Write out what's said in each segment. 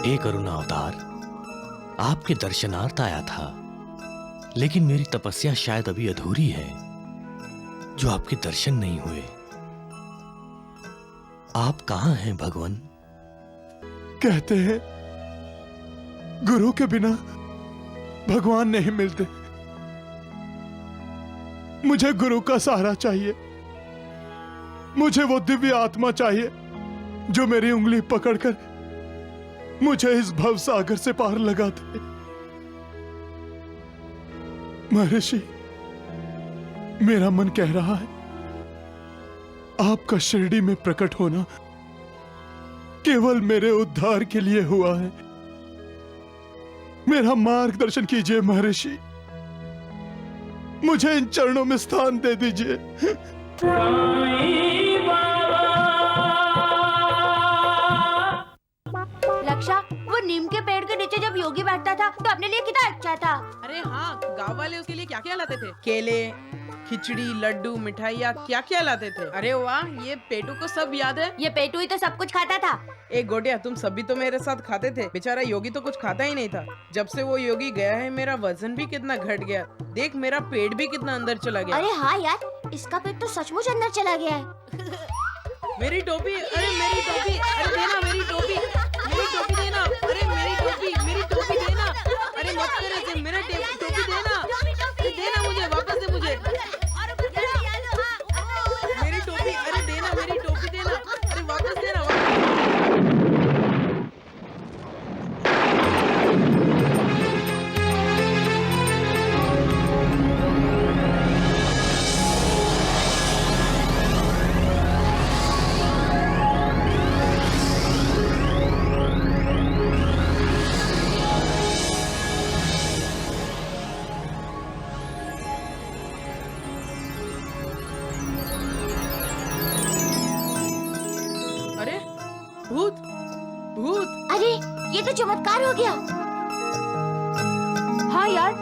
एक करुणा अवतार आपके दर्शनार्थ आया था, लेकिन मेरी तपस्या शायद अभी अधूरी है जो आपके दर्शन नहीं हुए। आप कहां हैं भगवान? कहते हैं गुरु के बिना भगवान नहीं मिलते। मुझे गुरु का सहारा चाहिए। मुझे वो दिव्य आत्मा चाहिए जो मेरी उंगली पकड़कर मुझे इस भव सागर से पार लगा दे। महर्षि, मेरा मन कह रहा है आपका शिरडी में प्रकट होना केवल मेरे उद्धार के लिए हुआ है। मेरा मार्गदर्शन कीजिए महर्षि, मुझे इन चरणों में स्थान दे दीजिए। लक्षा, वो नीम के पेड़ के नीचे जब योगी बैठता था तो अपने लिए कितना अच्छा था। अरे हाँ, गांव वाले उसके लिए क्या क्या लाते थे? केले, खिचड़ी, लड्डू, मिठाइयाँ, क्या क्या लाते थे। अरे वाह, ये पेटू को सब याद है। ये पेटू ही तो सब कुछ खाता था। एक गोटिया, तुम सभी तो मेरे साथ खाते थे। बेचारा योगी तो कुछ खाता ही नहीं था। जब से वो योगी गया है मेरा वजन भी कितना घट गया। देख, मेरा पेट भी कितना अंदर चला गया। अरे हाँ यार, इसका पेट तो सचमुच अंदर चला गया है। मेरी टोपी, अरे मेरी टोपी, अरे देना मेरी टोपी, मेरी टोपी देना, अरे मेरी टोपी देना, अरे मत कर ऐसे, मेरा टोपी देना, अरे देना मुझे, वापस दे मुझे मेरी टोपी, अरे देना मेरी टोपी देना, अरे वापस देना, भूत भूत। अरे ये तो चमत्कार हो गया। हाँ यार,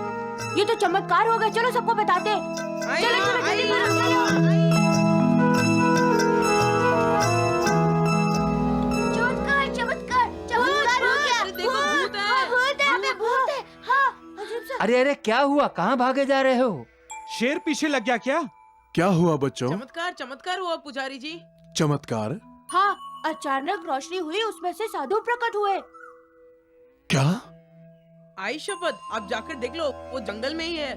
ये तो चमत्कार हो गया। चलो सबको बताते। चलो चलो जल्दी करो, चमत्कार चमत्कार चमत्कार हो गया। भूत है, भूत है, भूत है। हाँ, अजीब सा। अरे अरे, क्या हुआ? कहाँ भागे जा रहे हो? शेर पीछे लग गया क्या? क्या हुआ बच्चों? चमत्कार हुआ पुजारी जी। चमत्कार? हाँ, अचानक रोशनी हुई, उसमें से साधु प्रकट हुए। क्या? आई शपथ, आप जाकर देख लो, वो जंगल में ही है।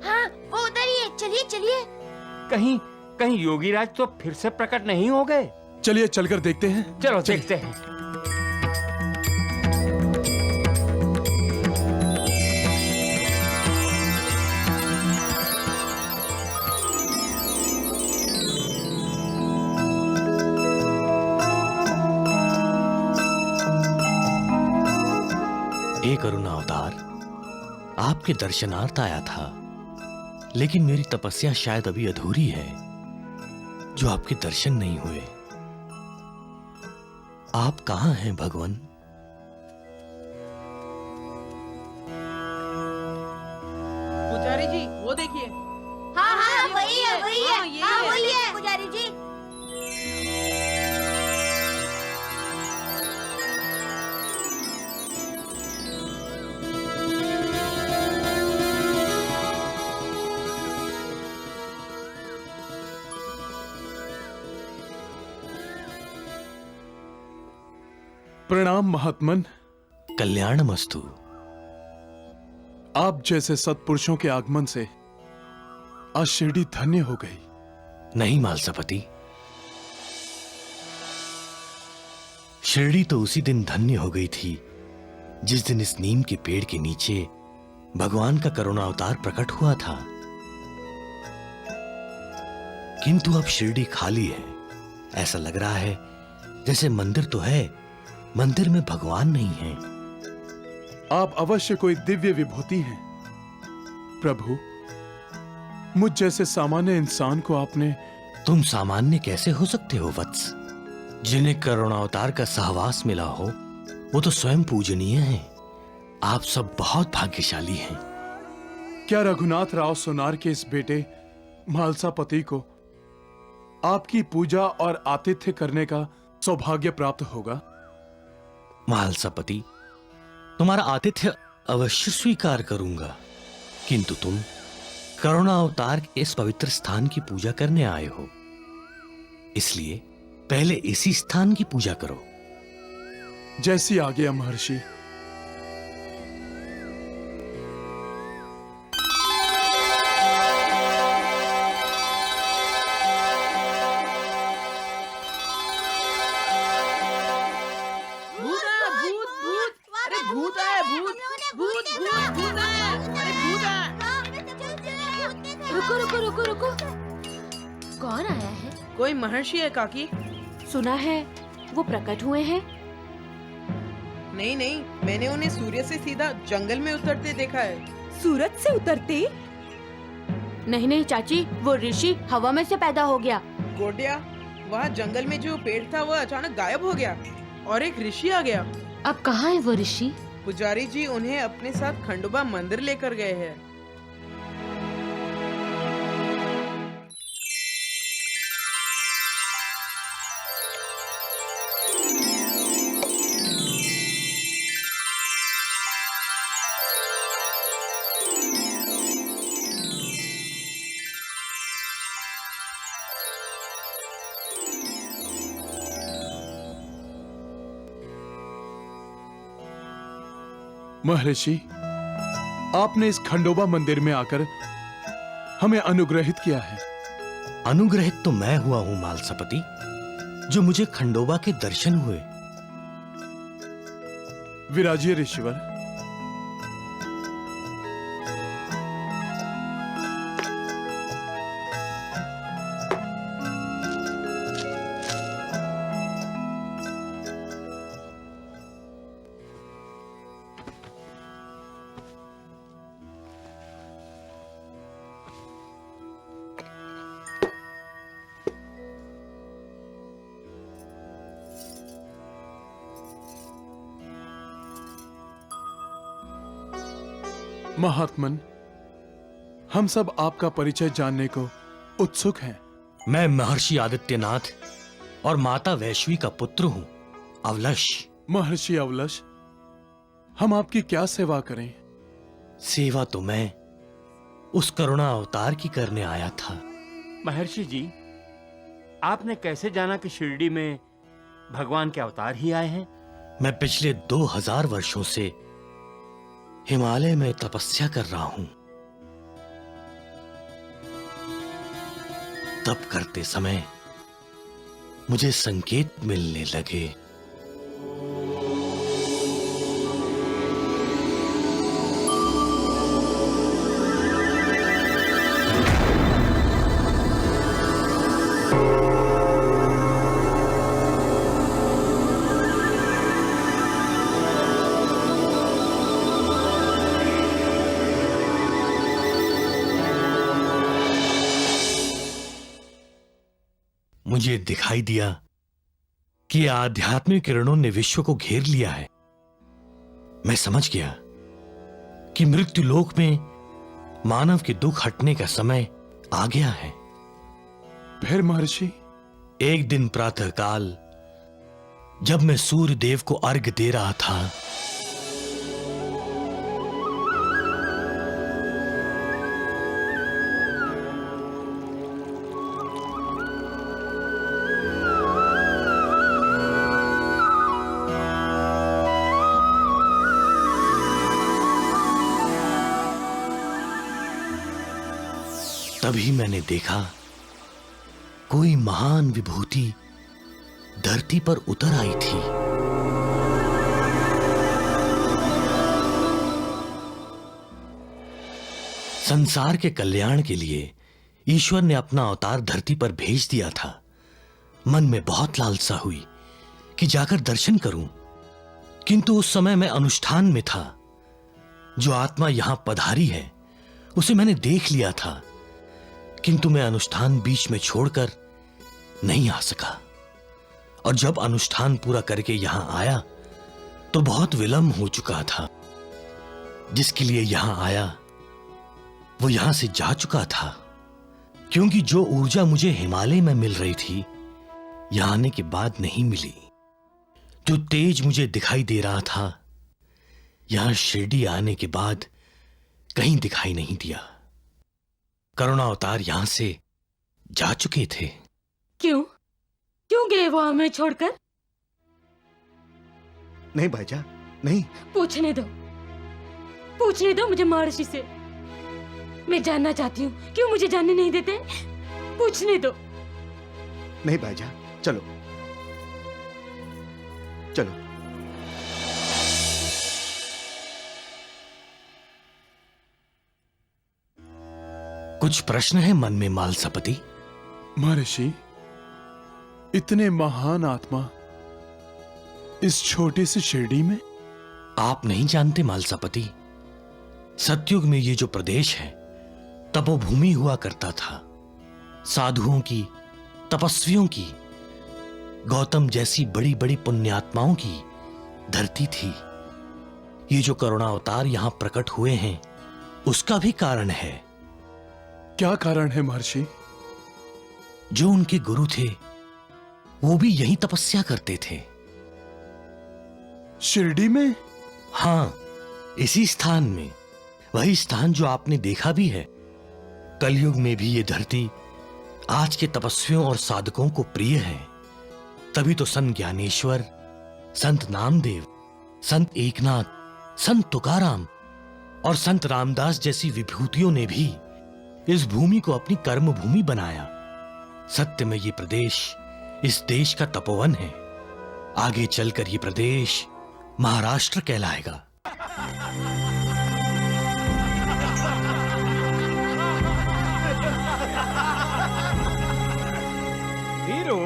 हाँ, वो उधर ही है। चलिए चलिए। कहीं कहीं योगीराज तो फिर से प्रकट नहीं हो गए? चलिए चलकर देखते हैं। चलो देखते हैं। एक करुणा अवतार आपके दर्शनार्थ आया था, लेकिन मेरी तपस्या शायद अभी अधूरी है जो आपके दर्शन नहीं हुए। आप कहां हैं भगवान? पुजारी जी, वो देखिए। हाँ हाँ, वही है, वही है। हाँ, ये हाँ, है। वही है पुजारी जी। प्रणाम महात्मन। कल्याणमस्तु। आप जैसे सत्पुरुषों के आगमन से आज शिरडी धन्य हो गई। नहीं मालसापति, शिरडी तो उसी दिन धन्य हो गई थी जिस दिन इस नीम के पेड़ के नीचे भगवान का करुणा अवतार प्रकट हुआ था। किंतु अब शिरडी खाली है। ऐसा लग रहा है जैसे मंदिर तो है, मंदिर में भगवान नहीं है। आप अवश्य कोई दिव्य विभूति हैं प्रभु। मुझ जैसे सामान्य इंसान को आपने। तुम सामान्य कैसे हो सकते हो वत्स? जिन्हें करुणावतार का सहवास मिला हो वो तो स्वयं पूजनीय हैं। आप सब बहुत भाग्यशाली हैं। क्या रघुनाथ राव सोनार के इस बेटे मालसापति को आपकी पूजा और आतिथ्य करने का सौभाग्य प्राप्त होगा? मालसापति, तुम्हारा आतिथ्य अवश्य स्वीकार करूंगा, किंतु तुम करुणा अवतार के इस पवित्र स्थान की पूजा करने आए हो, इसलिए पहले इसी स्थान की पूजा करो। जैसी आज्ञा महर्षि। भूत है, भूत भूत, अरे भूत है, भूत भूत भूत भूत है, अरे भूत है। रुको रुको रुको रुको, कौन आया है? कोई महर्षि है काकी? सुना है वो प्रकट हुए हैं। नहीं नहीं, मैंने उन्हें सूर्य से सीधा जंगल में उतरते देखा है। सूरज से उतरते? नहीं नहीं चाची, वो ऋषि हवा में से पैदा हो गया। गोटिया, वहाँ जंगल में जो पेड़ था वह अचानक गायब हो गया और एक ऋषि आ गया। अब कहाँ है वो ऋषि? पुजारी जी उन्हें अपने साथ खंडोबा मंदिर लेकर गए हैं। महर्षि, आपने इस खंडोबा मंदिर में आकर हमें अनुग्रहित किया है। अनुग्रहित तो मैं हुआ हूं मालसपति, जो मुझे खंडोबा के दर्शन हुए। विराजिए ऋषिवर। महात्मन, हम सब आपका परिचय जानने को उत्सुक हैं। मैं महर्षि आदित्यनाथ और माता वैश्वी का पुत्र हूं, अवलश। महर्षि अवलश, हम आपकी क्या सेवा करें? सेवा तो मैं उस करुणा अवतार की करने आया था। महर्षि जी, आपने कैसे जाना कि शिरडी में भगवान के अवतार ही आए हैं? मैं पिछले 2000 वर्षों से हिमालय में तपस्या कर रहा हूं। तप करते समय मुझे संकेत मिलने लगे। मुझे दिखाई दिया कि आध्यात्मिक किरणों ने विश्व को घेर लिया है। मैं समझ गया कि मृत्यु लोक में मानव के दुख हटने का समय आ गया है। फिर महर्षि? एक दिन प्रातःकाल जब मैं सूर्य देव को अर्घ्य दे रहा था, तभी मैंने देखा कोई महान विभूति धरती पर उतर आई थी। संसार के कल्याण के लिए ईश्वर ने अपना अवतार धरती पर भेज दिया था। मन में बहुत लालसा हुई कि जाकर दर्शन करूं, किंतु उस समय मैं अनुष्ठान में था। जो आत्मा यहां पधारी है उसे मैंने देख लिया था, किंतु मैं अनुष्ठान बीच में छोड़कर नहीं आ सका। और जब अनुष्ठान पूरा करके यहां आया तो बहुत विलंब हो चुका था। जिसके लिए यहां आया वो यहां से जा चुका था, क्योंकि जो ऊर्जा मुझे हिमालय में मिल रही थी यहां आने के बाद नहीं मिली। जो तेज मुझे दिखाई दे रहा था यहां शिरडी आने के बाद कहीं दिखाई नहीं दिया। करुणा अवतार यहां से जा चुके थे। क्यों क्यों गए वो हमें छोड़कर? नहीं भाईजा, नहीं। पूछने दो मुझे महर्षि से। मैं जानना चाहती हूँ, क्यों मुझे जानने नहीं देते? पूछने दो। नहीं भाईजा, चलो चलो। कुछ प्रश्न है मन में मालसापति? महर्षि, इतने महान आत्मा इस छोटे से शिरडी में? आप नहीं जानते मालसापति, सतयुग में ये जो प्रदेश है तपोभूमि हुआ करता था। साधुओं की, तपस्वियों की, गौतम जैसी बड़ी बड़ी पुण्यात्माओं की धरती थी। ये जो करुणा अवतार यहां प्रकट हुए हैं उसका भी कारण है। क्या कारण है महर्षि? जो उनके गुरु थे वो भी यही तपस्या करते थे। शिरडी में? हां, इसी स्थान में। वही स्थान जो आपने देखा भी है। कलयुग में भी ये धरती आज के तपस्वियों और साधकों को प्रिय है। तभी तो संत ज्ञानेश्वर, संत नामदेव, संत एकनाथ, संत तुकाराम और संत रामदास जैसी विभूतियों ने भी इस भूमि को अपनी कर्म भूमि बनाया। सत्य में ये प्रदेश इस देश का तपोवन है। आगे चलकर ये प्रदेश महाराष्ट्र कहलाएगा। वीरू,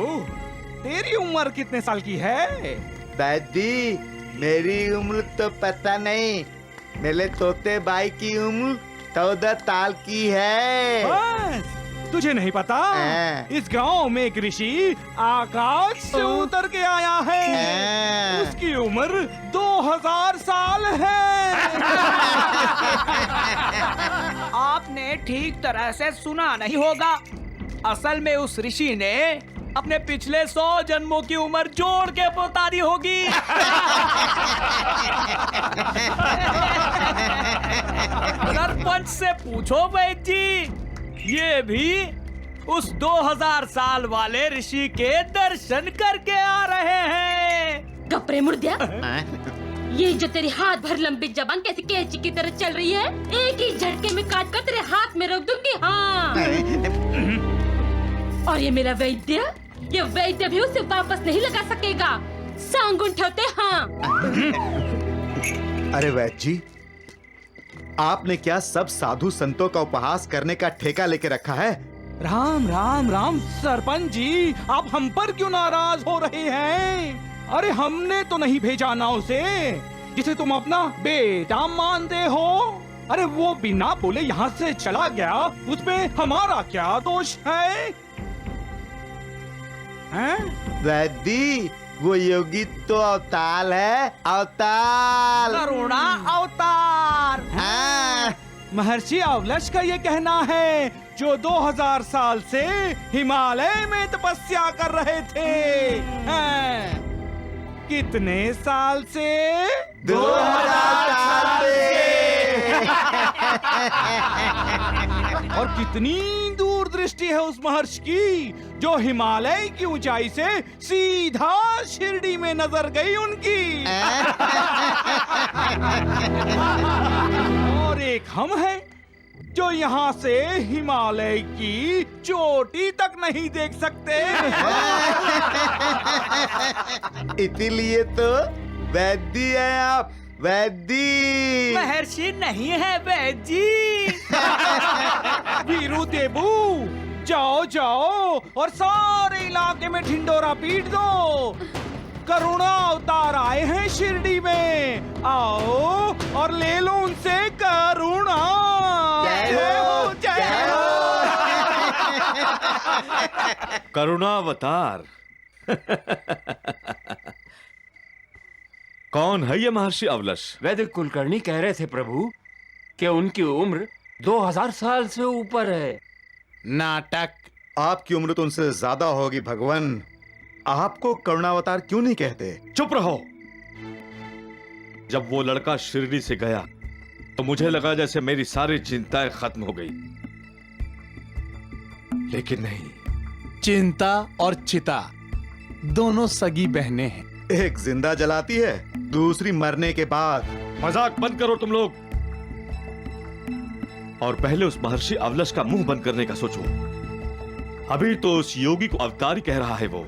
तेरी उम्र कितने साल की है? दादी, मेरी उम्र तो पता नहीं। मेरे तोते भाई की उम्र 14 साल की है। बस, तुझे नहीं पता? हाँ। इस गांव में एक ऋषि आकाश से उतर के आया है। हाँ। उसकी उम्र 2000 साल है। आपने ठीक तरह से सुना नहीं होगा। असल में उस ऋषि ने अपने पिछले 100 जन्मों की उम्र जोड़ के बता दी होगी। सरपंच से पूछो वैद्य जी, ये भी उस 2000 साल वाले ऋषि के दर्शन करके आ रहे हैं। गपरे मुर्दिया, ये जो तेरी हाथ भर लंबी जबान कैसे कैंची की तरह चल रही है, एक ही झटके में काट कर तेरे हाथ में रख दूंगी। हाँ। और ये मेरा वैद्य, ये वैद्य भी उसे वापस नहीं लगा सकेगा। सांगुन ठोते। हाँ। अरे वैद्य जी, आपने क्या सब साधु संतों का उपहास करने का ठेका लेके रखा है? राम राम राम सरपंच जी, आप हम पर क्यों नाराज हो रहे हैं? अरे हमने तो नहीं भेजा ना उसे, जिसे तुम अपना बेटा मानते हो। अरे वो बिना बोले यहाँ से चला गया, उसमें हमारा क्या दोष है? दादी, वो योगी तो अवतार है, अवतार। करुणा अवतार। हाँ। महर्षि अवलश का ये कहना है, जो 2000 साल से हिमालय में तपस्या कर रहे थे। हैं? कितने साल से? 2000 साल से। और कितनी दूरदृष्टि है उस महर्षि की, जो हिमालय की ऊंचाई से सीधा शिरडी में नजर गई उनकी। और एक हम हैं, जो यहाँ से हिमालय की चोटी तक नहीं देख सकते। इसीलिए तो वैद्य है आप, वैद्य। महर्षि नहीं है वैद्य जी। वीरू देबू, जाओ जाओ और सारे इलाके में ढिंडोरा पीट दो। करुणा अवतार आए हैं शिरडी में, आओ और ले लो उनसे करुणा। जय हो, जय हो। करुणावतार। कौन है ये महर्षि अवलश? वैदिक कुलकर्णी कह रहे थे प्रभु कि उनकी उम्र 2000 साल से ऊपर है। नाटक। आपकी उम्र तो उनसे ज्यादा होगी भगवान। आपको करुणावतार क्यों नहीं कहते? चुप रहो। जब वो लड़का शिरडी से गया तो मुझे लगा जैसे मेरी सारी चिंताएं खत्म हो गई, लेकिन नहीं। चिंता और चिता दोनों सगी बहनें हैं। एक जिंदा जलाती है, दूसरी मरने के बाद। मजाक बंद करो तुम लोग, और पहले उस महर्षि अवलश का मुंह बंद करने का सोचो। अभी तो उस योगी को अवतारी कह रहा है वो,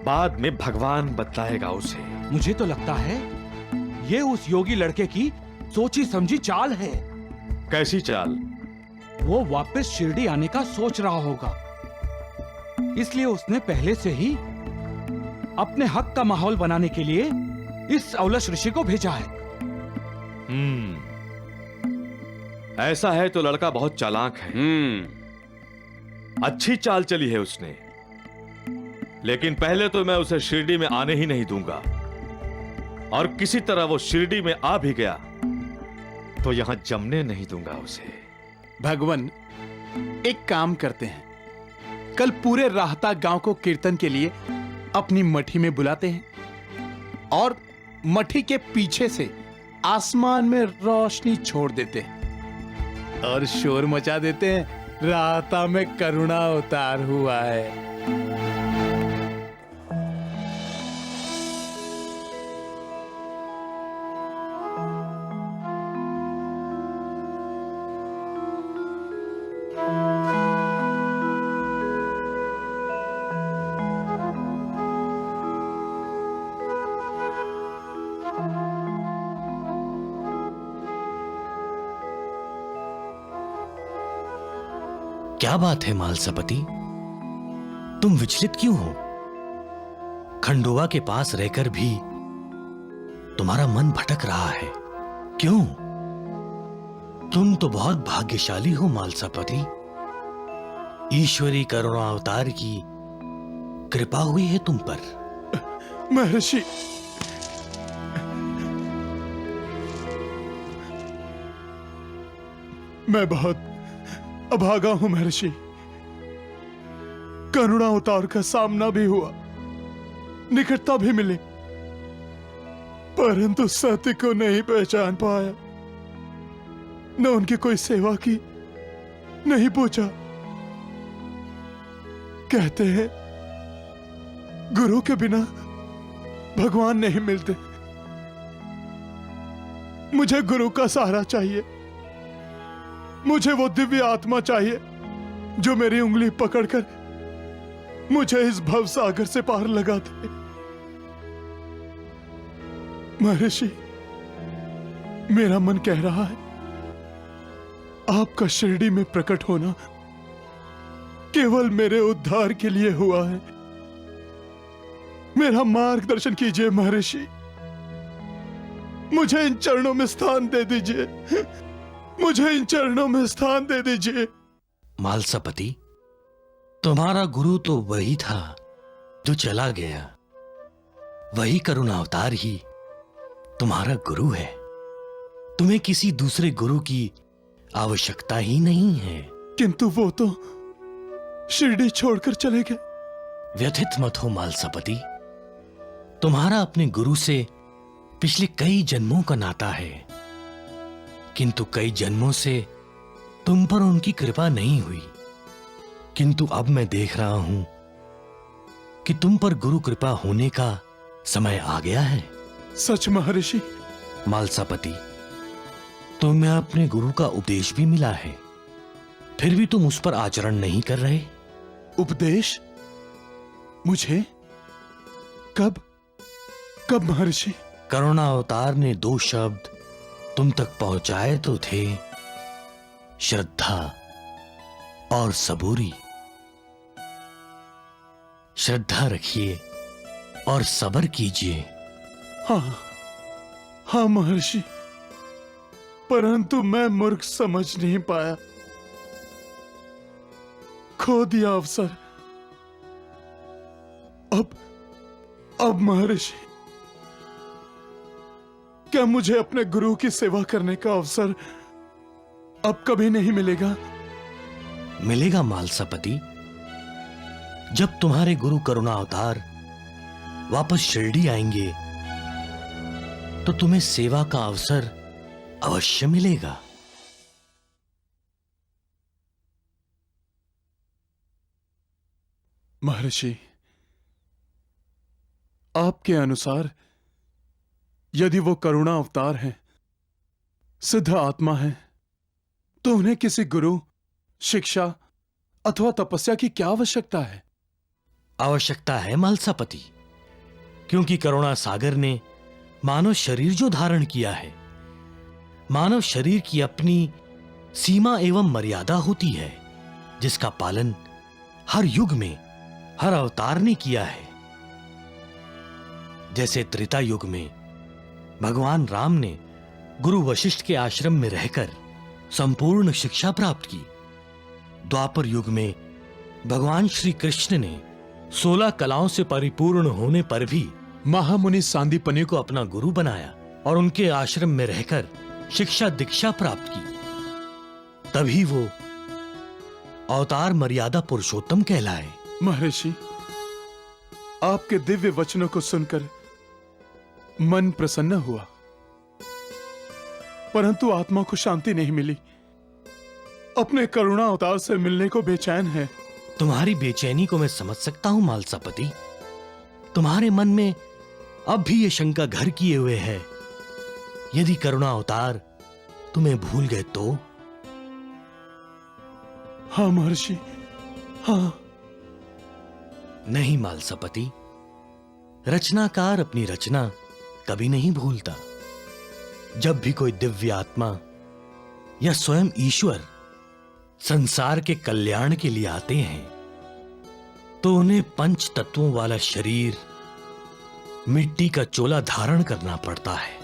बाद में भगवान बतलाएगा उसे। मुझे तो लगता है ये उस योगी लड़के की सोची समझी चाल है। कैसी चाल? वो वापस शिरडी आने का सोच रहा होगा, इसलिए उसने पहले से ही अपने हक का माहौल बनाने के लिए इस अवलश ऋषि को भेजा है। ऐसा है तो लड़का बहुत चालाक है। अच्छी चाल चली है उसने, लेकिन पहले तो मैं उसे शिरडी में आने ही नहीं दूंगा, और किसी तरह वो शिरडी में आ भी गया तो यहां जमने नहीं दूंगा उसे। भगवान, एक काम करते हैं, कल पूरे राहता गांव को कीर्तन के लिए अपनी मठी में बुलाते हैं और मठी के पीछे से आसमान में रोशनी छोड़ देते हैं और शोर मचा देते हैं, राहता में करुणा अवतार हुआ है। क्या बात है मालसापति, तुम विचलित क्यों हो? खंडोवा के पास रहकर भी तुम्हारा मन भटक रहा है, क्यों? तुम तो बहुत भाग्यशाली हो मालसापति। ईश्वरी करुणा अवतार की कृपा हुई है तुम पर। महर्षि, मैं बहुत अभागा हूं महर्षि। करुणा अवतार का सामना भी हुआ, निकटता भी मिली, परंतु सत्य को नहीं पहचान पाया, न उनकी कोई सेवा की, नहीं पूछा। कहते हैं गुरु के बिना भगवान नहीं मिलते। मुझे गुरु का सहारा चाहिए, मुझे वो दिव्य आत्मा चाहिए जो मेरी उंगली पकड़कर मुझे इस भव सागर से पार लगा दे। महर्षि, मेरा मन कह रहा है आपका शिरडी में प्रकट होना केवल मेरे उद्धार के लिए हुआ है। मेरा मार्गदर्शन कीजिए महर्षि, मुझे इन चरणों में स्थान दे दीजिए, मुझे इन चरणों में स्थान दे दीजिए। मालसापति, तुम्हारा गुरु तो वही था जो चला गया, वही करुणा अवतार ही तुम्हारा गुरु है। तुम्हें किसी दूसरे गुरु की आवश्यकता ही नहीं है। किंतु वो तो शिरडी छोड़कर चले गए। व्यथित मत हो मालसापति, तुम्हारा अपने गुरु से पिछले कई जन्मों का नाता है, किंतु कई जन्मों से तुम पर उनकी कृपा नहीं हुई। किंतु अब मैं देख रहा हूं कि तुम पर गुरु कृपा होने का समय आ गया है। सच महर्षि? मालसापति, तुम्हें अपने गुरु का उपदेश भी मिला है, फिर भी तुम उस पर आचरण नहीं कर रहे। उपदेश? मुझे? कब? कब महर्षि? करुणा अवतार ने 2 शब्द तुम तक पहुंचाए तो थे, श्रद्धा और सबूरी। श्रद्धा रखिए और सब्र कीजिए। हाँ हाँ महर्षि, परंतु मैं मूर्ख समझ नहीं पाया, खो दिया अवसर। अब महर्षि, क्या मुझे अपने गुरु की सेवा करने का अवसर अब कभी नहीं मिलेगा? मिलेगा मालसापति, जब तुम्हारे गुरु करुणा अवतार वापस शिरडी आएंगे तो तुम्हें सेवा का अवसर अवश्य मिलेगा। महर्षि, आपके अनुसार यदि वो करुणा अवतार हैं, सिद्ध आत्मा हैं, तो उन्हें किसी गुरु, शिक्षा अथवा तपस्या की क्या आवश्यकता है? आवश्यकता है मालसापति, क्योंकि करुणा सागर ने मानव शरीर जो धारण किया है, मानव शरीर की अपनी सीमा एवं मर्यादा होती है, जिसका पालन हर युग में हर अवतार ने किया है। जैसे त्रेता युग में भगवान राम ने गुरु वशिष्ठ के आश्रम में रहकर संपूर्ण शिक्षा प्राप्त की, द्वापर युग में भगवान श्री कृष्ण ने 16 कलाओं से परिपूर्ण होने पर भी महामुनि सांदीपनि को अपना गुरु बनाया और उनके आश्रम में रहकर शिक्षा दीक्षा प्राप्त की, तभी वो अवतार मर्यादा पुरुषोत्तम कहलाए। महर्षि, आपके दिव्य वचनों को सुनकर मन प्रसन्न हुआ, परंतु आत्मा को शांति नहीं मिली। अपने करुणा अवतार से मिलने को बेचैन है। तुम्हारी बेचैनी को मैं समझ सकता हूं मालसापति। तुम्हारे मन में अब भी ये शंका घर किए हुए है, यदि करुणा अवतार तुम्हें भूल गए तो? हाँ महर्षि, हाँ। नहीं मालसापति, रचनाकार अपनी रचना कभी नहीं भूलता। जब भी कोई दिव्य आत्मा या स्वयं ईश्वर संसार के कल्याण के लिए आते हैं, तो उन्हें पंच तत्वों वाला शरीर, मिट्टी का चोला धारण करना पड़ता है।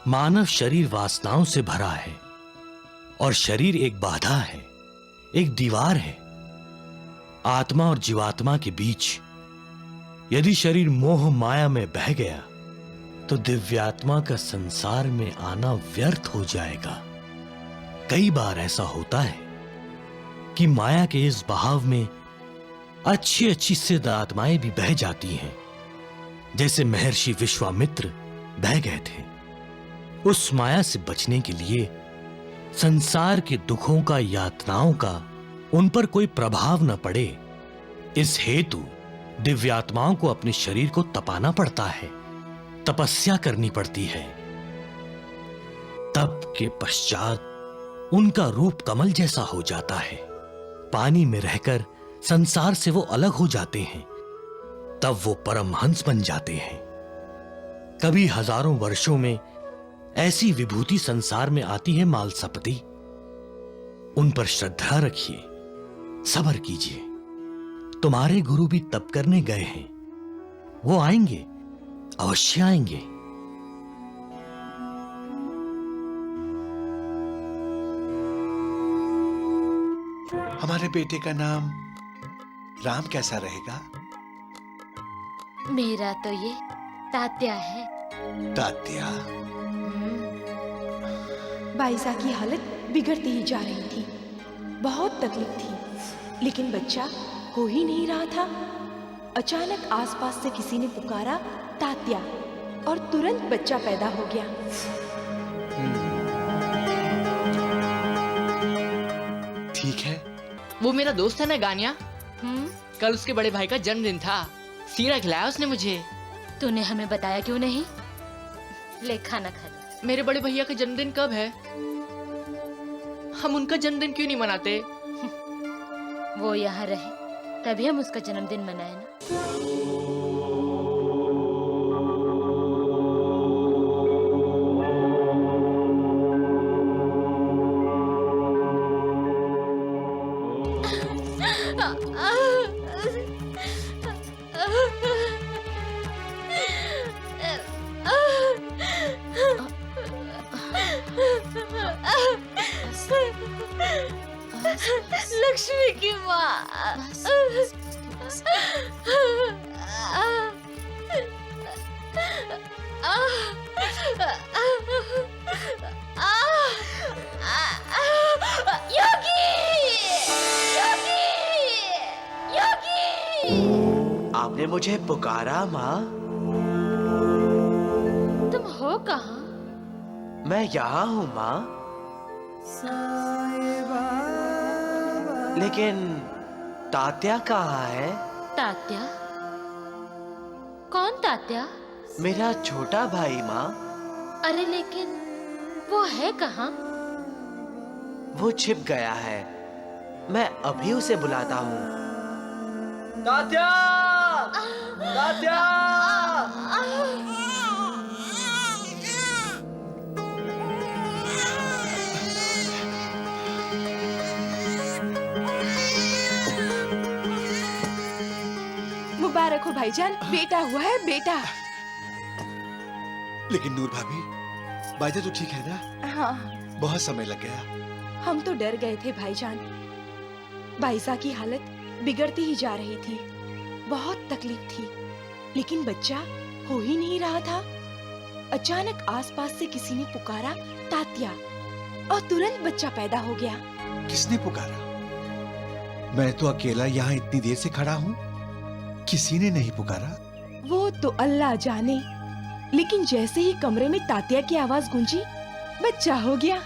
मानव शरीर वासनाओं से भरा है और शरीर एक बाधा है, एक दीवार है। आत्मा और जीवात्मा के बीच यदि शरीर मोह माया में बह गया, तो दिव्यात्मा का संसार में आना व्यर्थ हो जाएगा। कई बार ऐसा होता है कि माया के इस बहाव में अच्छी अच्छी सिद्ध आत्माएं भी बह जाती हैं, जैसे महर्षि विश्वामित्र बह गए थे। उस माया से बचने के लिए संसार के दुखों का, यातनाओं का उन पर कोई प्रभाव न पड़े, इस हेतु दिव्यात्माओं को अपने शरीर को तपाना पड़ता है, तपस्या करनी पड़ती है। तप के पश्चात उनका रूप कमल जैसा हो जाता है। पानी में रहकर संसार से वो अलग हो जाते हैं, तब वो परमहंस बन जाते हैं। कभी हजारों वर्षों में ऐसी विभूति संसार में आती है मालसापति। उन पर श्रद्धा रखिए, सब्र कीजिए। तुम्हारे गुरु भी तप करने गए हैं, वो आएंगे, अवश्य आएंगे। हमारे बेटे का नाम राम कैसा रहेगा? मेरा तो ये तात्या है। तात्या। बाईसा की हालत बिगड़ती ही जा रही थी। बहुत तकलीफ थी, लेकिन बच्चा हो ही नहीं रहा था। अचानक आसपास से किसी ने पुकारा तात्या, और तुरंत बच्चा पैदा हो गया। ठीक है। वो मेरा दोस्त है ना गानिया, कल उसके बड़े भाई का जन्मदिन था, सीरा खिलाया उसने मुझे। तूने हमें बताया क्यों नहीं? ले खाना खा ले। मेरे बड़े भैया का जन्मदिन कब है? हम उनका जन्मदिन क्यों नहीं मनाते? वो यहाँ रहे तभी हम उसका जन्मदिन मनाए ना। लक्ष्मी की माँ। योगी, योगी, योगी। आपने मुझे पुकारा माँ? तुम हो कहाँ? मैं यहाँ हूँ माँ, लेकिन तात्या कहाँ है? तात्या? कौन तात्या? मेरा छोटा भाई माँ। अरे लेकिन वो है कहाँ? वो छिप गया है, मैं अभी उसे बुलाता हूँ। तात्या! तात्या! मुबारक हो भाईजान, बेटा हुआ है बेटा। लेकिन नूर भाभी, बाइजा तो ठीक है ना? हाँ, बहुत समय लग गया। हम तो डर गए थे भाईजान। बाइजा की हालत बिगड़ती ही जा रही थी, बहुत तकलीफ थी, लेकिन बच्चा हो ही नहीं रहा था। अचानक आसपास से किसी ने पुकारा तात्या, और तुरंत बच्चा पैदा हो गया। किसने पुकारा? मैं तो अकेला यहाँ इतनी देर से खड़ा हूँ, किसी ने नहीं पुकारा। वो तो अल्लाह जाने, लेकिन जैसे ही कमरे में तात्या की आवाज गूंजी, बच्चा हो गया।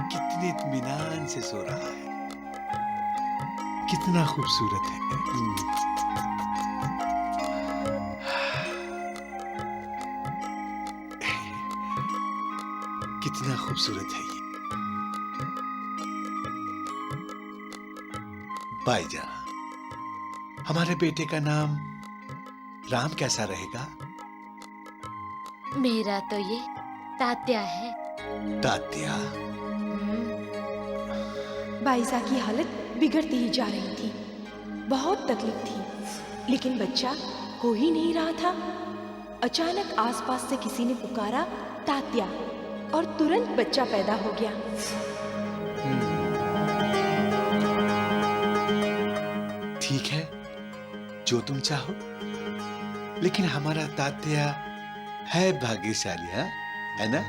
कितने इत्मीनान से सो रहा है, कितना खूबसूरत है। कितना खूबसूरत है ये। बाईजा, हमारे बेटे का नाम राम कैसा रहेगा? मेरा तो ये तात्या है। तात्या? बाइजा की हालत बिगड़ती ही जा रही थी, बहुत तकलीफ थी, लेकिन बच्चा हो ही नहीं रहा था। अचानक आसपास से किसी ने पुकारा तात्या, और तुरंत बच्चा पैदा हो गया। ठीक है, जो तुम चाहो, लेकिन हमारा तात्या है भाग्यशाली, है ना?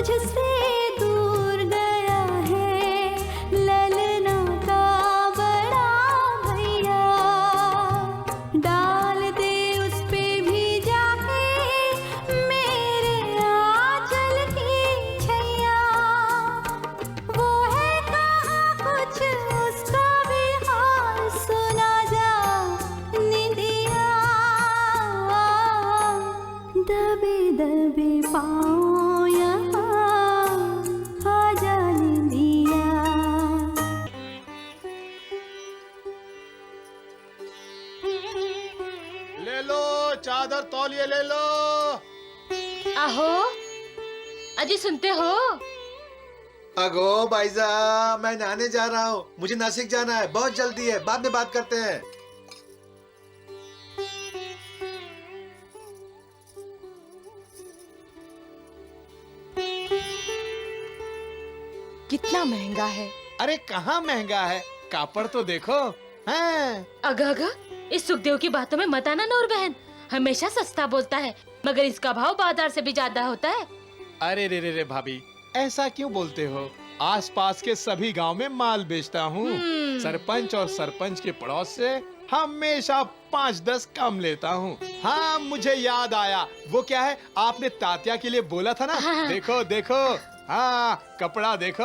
मुझसे दूर गया है ललना का बड़ा भैया, डाल दे उस पे भी जाके मेरे आंचल की छैया। वो है कहाँ कुछ उसका भी हाल सुना जा निंदिया, दबे दबे पाँव यहाँ आ जा निंदिया। ले लो चादर तौलिए ले लो। आहो अजी सुनते हो? अगो भाईजा, मैं नहाने जा रहा हूँ, मुझे नासिक जाना है, बहुत जल्दी है, बाद में बात करते हैं। कितना महंगा है। अरे कहाँ महंगा है, कापड़ तो देखो। हैं? अगा अगा, इस सुखदेव की बातों में मत आना नूर बहन, हमेशा सस्ता बोलता है मगर इसका भाव बाजार से भी ज्यादा होता है। अरे रे रे रे भाभी, ऐसा क्यों बोलते हो? आसपास के सभी गांव में माल बेचता हूँ। सरपंच और सरपंच के पड़ोस से हमेशा 5-10 कम लेता हूँ। हाँ मुझे याद आया, वो क्या है आपने तात्या के लिए बोला था ना। देखो देखो, हाँ कपड़ा देखो,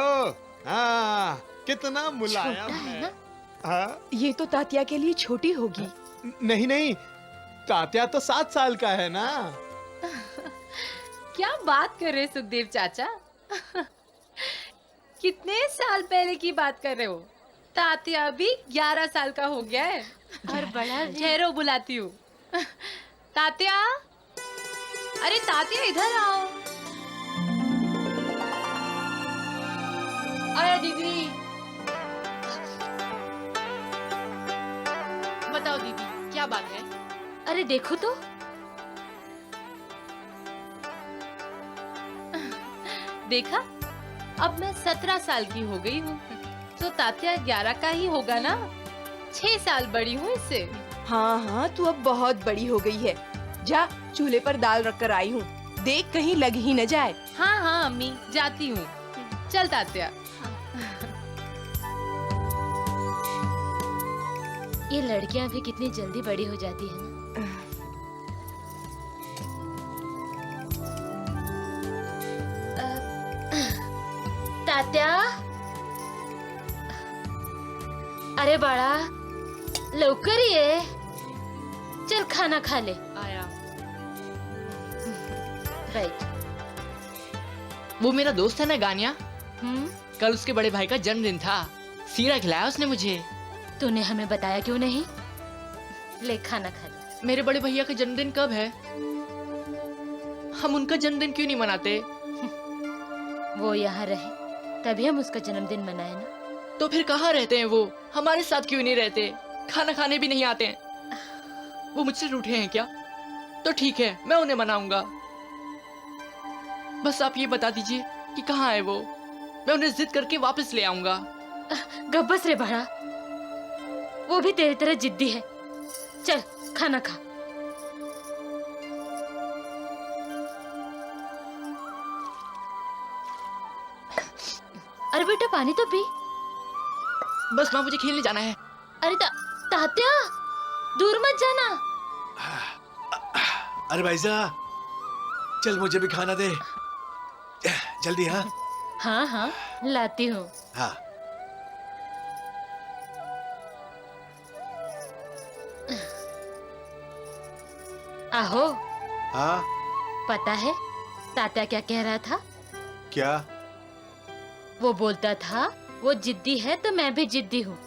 हाँ कितना मुलायम है। हाँ ये तो तात्या के लिए छोटी होगी। नहीं नहीं, तात्या तो 7 साल का है ना। क्या बात कर रहे हो सुखदेव चाचा? कितने साल पहले की बात कर रहे हो? तात्या अभी 11 साल का हो गया है। और बड़ा ठहरो, बुलाती हूँ। तात्या, अरे तात्या इधर आओ। अरे दीदी, बताओ दीदी क्या बात है? अरे देखो तो, देखा, अब मैं 17 साल की हो गई हूँ, तो तात्या 11 का ही होगा ना। 6 साल बड़ी हूँ इससे। हाँ हाँ, तू अब बहुत बड़ी हो गई है। जा चूल्हे पर दाल रख कर आई हूँ, देख कहीं लग ही न जाए। हाँ हाँ अम्मी, जाती हूँ। चल तात्या। ये लड़कियां भी कितनी जल्दी बड़ी हो जाती है ना। तात्या, अरे बाळा लवकर ये, चल खाना खा ले। आया। बैठ। वो मेरा दोस्त है ना गानिया, कल उसके बड़े भाई का जन्मदिन था, सीरा खिलाया उसने मुझे। तूने हमें बताया क्यों नहीं? ले खाना खा ले। मेरे बड़े भैया का जन्मदिन कब है? हम उनका जन्मदिन क्यों नहीं मनाते? वो यहाँ रहे तभी हम उसका जन्मदिन मनाए ना। तो फिर कहाँ रहते हैं वो? हमारे साथ क्यों नहीं रहते? खाना खाने भी नहीं आते हैं। वो मुझसे रूठे हैं क्या? तो ठीक है, मैं उन्हें मनाऊंगा। बस आप ये बता दीजिए कि कहाँ है वो, मैं उन्हें जिद करके वापस ले आऊंगा। गब्बस रे बड़ा, वो भी तेरी तरह जिद्दी है। चल खाना खा। अरे बेटा पानी तो पी। बस माँ, मुझे खेलने जाना है। अरे तात्या, दूर मत जाना। अरे भाईजा, चल मुझे भी खाना दे जल्दी। हाँ हाँ हाँ लाती हूँ। हाँ। आहो। हाँ पता है तात्या क्या कह रहा था? क्या? वो बोलता था वो जिद्दी है तो मैं भी जिद्दी हूँ।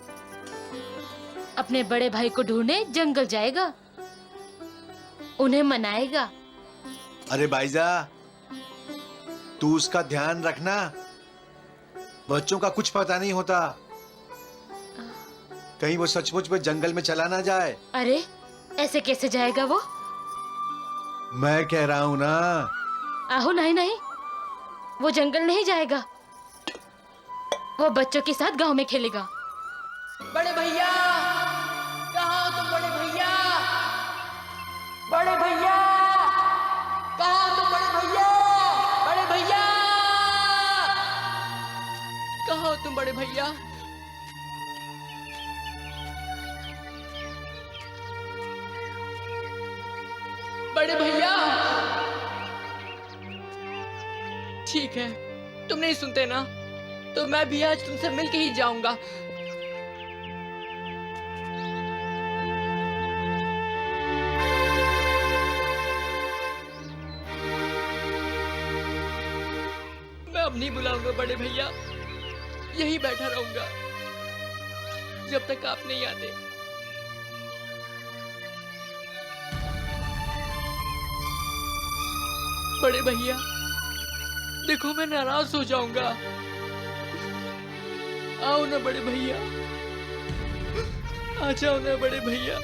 अपने बड़े भाई को ढूंढने जंगल जाएगा, उन्हें मनाएगा। अरे भाईजा, तू उसका ध्यान रखना, बच्चों का कुछ पता नहीं होता, कहीं वो सचमुच में जंगल में चला ना जाए। अरे ऐसे कैसे जाएगा वो? मैं कह रहा हूँ ना। आहो नहीं नहीं, वो जंगल नहीं जाएगा, वो बच्चों के साथ गांव में खेलेगा। बड़े भैया, कहाँ हो तुम? बड़े भैया, बड़े भैया, कहाँ हो तुम? बड़े भैया, बड़े भैया। तुम बड़े भैया। बड़े भैया, ठीक है, तुम नहीं सुनते ना, तो मैं भी आज तुमसे मिलके ही जाऊंगा। मैं अब नहीं बुलाऊंगा बड़े भैया, यही बैठा रहूंगा जब तक आप नहीं आते। बड़े भैया, देखो मैं नाराज हो जाऊंगा। आओ ना बड़े भैया, आ जाओ ना बड़े भैया।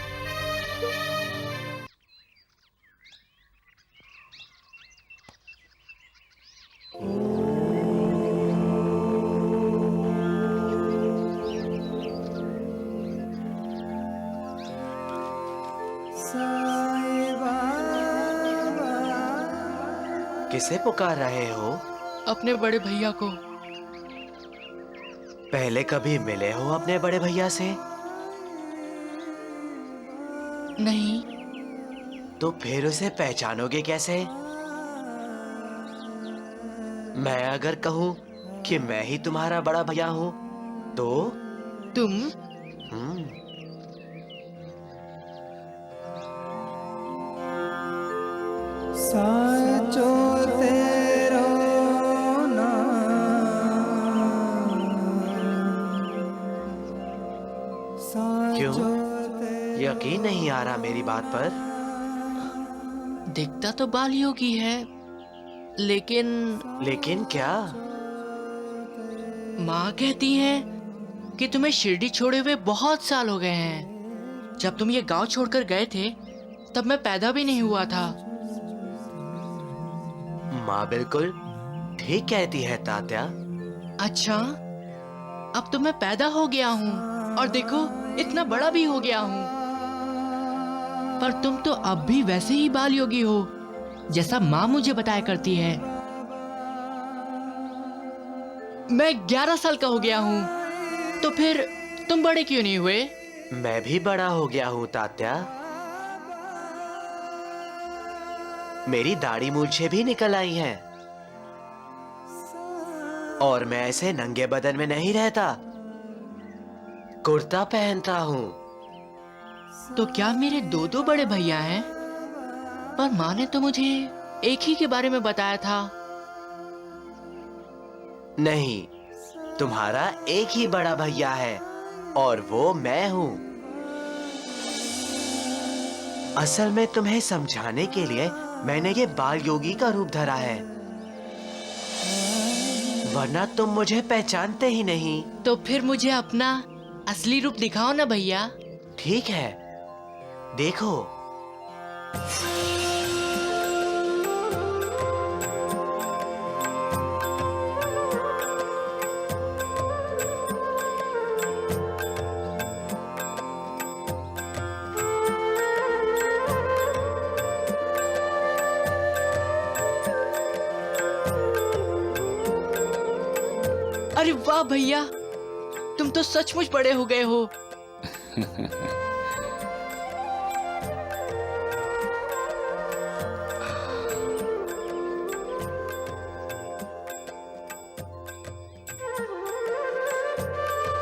किसे पुकार रहे हो? अपने बड़े भैया को। पहले कभी मिले हो अपने बड़े भैया से? नहीं। तो फिर उसे पहचानोगे कैसे? मैं अगर कहूं कि मैं ही तुम्हारा बड़ा भैया हूं तो? तुम? साचो तेरो क्यों? यकीन नहीं आ रहा मेरी बात पर? दिखता तो बाल योगी है, लेकिन लेकिन क्या? माँ कहती है कि तुम्हें शिरडी छोड़े हुए बहुत साल हो गए हैं। जब तुम ये गांव छोड़कर गए थे तब मैं पैदा भी नहीं हुआ था। माँ बिल्कुल ठीक कहती है तात्या। अच्छा, अब तो मैं पैदा हो गया हूँ और देखो इतना बड़ा भी हो गया हूँ, पर तुम तो अब भी वैसे ही बाल योगी हो जैसा माँ मुझे बताया करती है। मैं 11 साल का हो गया हूँ, तो फिर तुम बड़े क्यों नहीं हुए? मैं भी बड़ा हो गया हूँ तात्या। मेरी दाढ़ी मूंछें भी निकल आई हैं और मैं ऐसे नंगे बदन में नहीं रहता, कुर्ता पहनता हूँ। तो क्या मेरे दो बड़े भैया हैं? पर माँ ने तो मुझे एक ही के बारे में बताया था। नहीं, तुम्हारा एक ही बड़ा भैया है और वो मैं हूँ। असल में तुम्हें समझाने के लिए मैंने ये बाल योगी का रूप धरा है, वरना तुम मुझे पहचानते ही नहीं। तो फिर मुझे अपना असली रूप दिखाओ ना भैया। ठीक है, देखो। अरे वाह भैया, तुम तो सचमुच बड़े हो गए हो।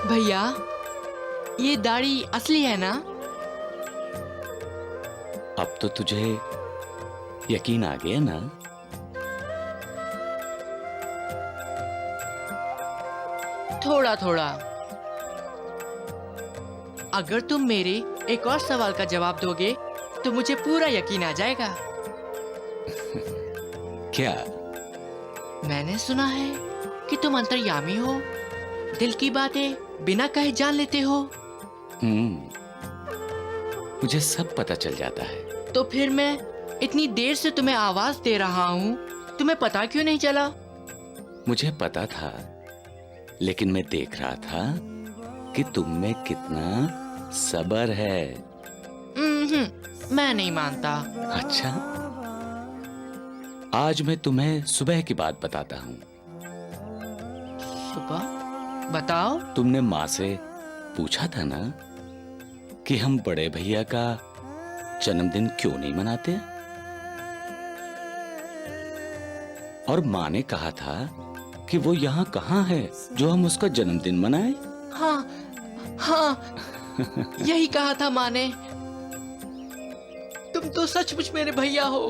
भैया, ये दाढ़ी असली है ना? अब तो तुझे यकीन आ गया ना? थोड़ा थोड़ा। अगर तुम मेरे एक और सवाल का जवाब दोगे तो मुझे पूरा यकीन आ जाएगा। क्या? मैंने सुना है कि तुम अंतर्यामी हो, दिल की बातें बिना कहे जान लेते हो। मुझे सब पता चल जाता है। तो फिर मैं इतनी देर से तुम्हें आवाज दे रहा हूँ, तुम्हें पता क्यों नहीं चला? मुझे पता था, लेकिन मैं देख रहा था कि तुम में कितना सब्र है। मैं नहीं मानता। अच्छा, आज मैं तुम्हें सुबह की बात बताता हूँ। सुबह? बताओ। तुमने माँ से पूछा था ना कि हम बड़े भैया का जन्मदिन क्यों नहीं मनाते? और माँ ने कहा था कि वो यहाँ कहाँ है जो हम उसका जन्मदिन मनाएं? हाँ हाँ, यही कहा था माँ ने। तुम तो सचमुच मेरे भैया हो।